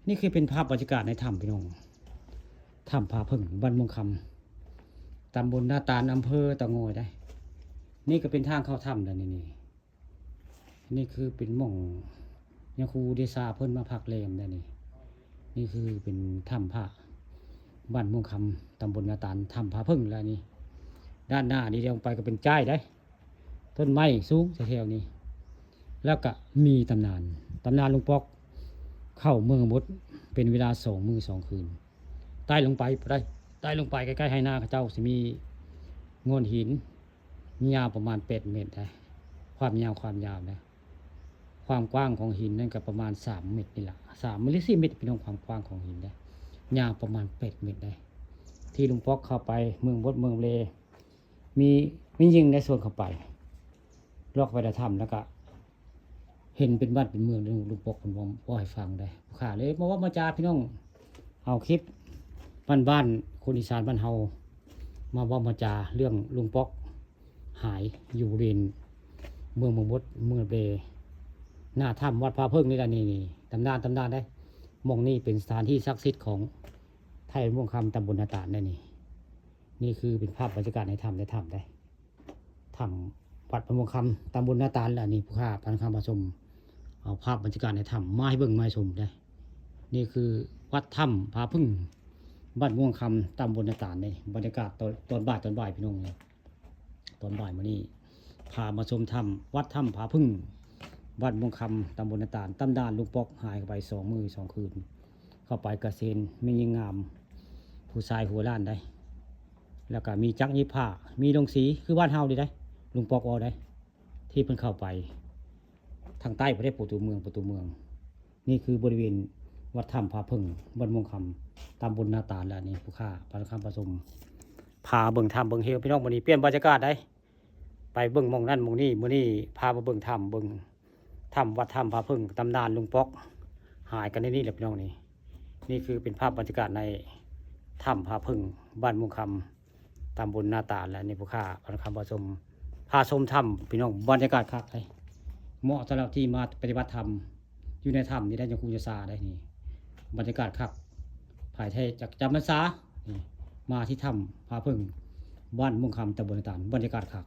นี่คือเป็นภาพบรรยากาศในถ้ำพี่น้องถ้ำผาพึ่งบ้านม่วงคำตำบลนาตาลอำเภอตะโงยได้นี่ก็เป็นทางเข้าถ้ำแล้วนี่คือเป็นหม่องยังครูเดซาเพิ่นมาพักแรมได้นี่คือเป็นถ้ำผาบ้านม่วงคำตำบลนาตาลถ้ำผาพึ่งแล้วนี่ด้านหน้านี่ลงไปก็เป็นจ้ายได้ต้นไม้สูงแถวๆนี้แล้วก็มีตำนานลุงปอกเข้าเมืองมดเป็นเวลา2 มื้อ 2 คืนใต้ลงไปใต้ลงไปใกล้ๆให้หน้าเขาเจ้าสิมีโงนหินยาวประมาณ8 เมตรได้ความยาวนะความกว้างของหินนั่นก็ประมาณ3 เมตรนี่แหละ3 เมตรหรือ 4 เมตรเป็นความกว้างของหินได้ยาวประมาณ8 เมตรได้ที่ลุงปอกเข้าไปเมืองบดเมืองเลมียิงในส่วนเข้าไปลอกไปในถ้ำแล้วก็เห็นเป็นบ้านเป็นเมืองลุงปอกผมว่าให้ฟังได้ข่าเลยมาจาพี่น้องเอาคลิปบ้านคนอีสานบ้านเฮามาจาเรื่องลุงปอกหายอยู่เรนเมืองบดเมืองเบหน้าถ้ำวัดพระเพิ่งนี่แหละนี่ตำนานได้มองนี่เป็นสถานที่ศักดิ์สิทธิ์ของไทยม่วงคำตำบลนาตาลได้นี่คือเป็นภาพบรรยากาศในถ้ำได้ถ้ำวัดพระม่วงคำตำบลนาตาลแหละนี่ผู้ข้าพันคำผสมเอาภาพบรรยากาศในถ้ำมาให้เบิ่งมาให้ชมได้นี่คือวัดถ้ำผาพึ่งบ้านม่วงคำตำบลนาตาลนี่บรรยากาศตอนบ่ายพี่น้องเลยตอนบ่ายมานี่พามาชมถ้ำวัดถ้ำผาพึ่งบ้านม่วงคำตำบลนาตาลตำนานลุงปอกหายไป2 มื้อ 2 คืนเข้าไปกระเซ็นไม่ยิงงามผู้ชายหัวล้านได้แล้วก็มีจักรยิบผ้ามีลงสีคือบ้านเฮาได้ลุงปอกเอาได้ที่เพิ่นเข้าไปทางใต้ประเทศประตูเมืองนี่คือบริเวณวัดถ้ำผาพึ่งบ้านม่วงคำตำบลนาตาลแล้วนี่ผู้ข้าพันคำผสมพาเบิ่งถ้ำเบิ่งเฮลพี่น้องวันนี้เปลี่ยนบรรยากาศได้ไปเบิ่งมองนั่นมองนี่มื้อนี้พามาเบิ่งถ้ำวัดถ้ำผาพึ่งตำนานลุงปอกหายกันในนี่แหละพี่น้องนี่คือเป็นภาพบรรยากาศในถ้ำผาพึ่งบ้านม่วงคำตำบลนาตาลและนี่ผู้ข้าพันคำผสมพาชมถ้ำพี่น้องบรรยากาศคักเลยเหมาะสำหรับที่มาปฏิบัติธรรมอยู่ในถ้ำนี่ได้ยังครูจะซาได้นี่บรรยากาศคักภายไทยจากจำพรรษานี่มาที่ถ้ำผาพึ่งบ้านม่วงคำตำบลนาตาลบรรยากาศคัก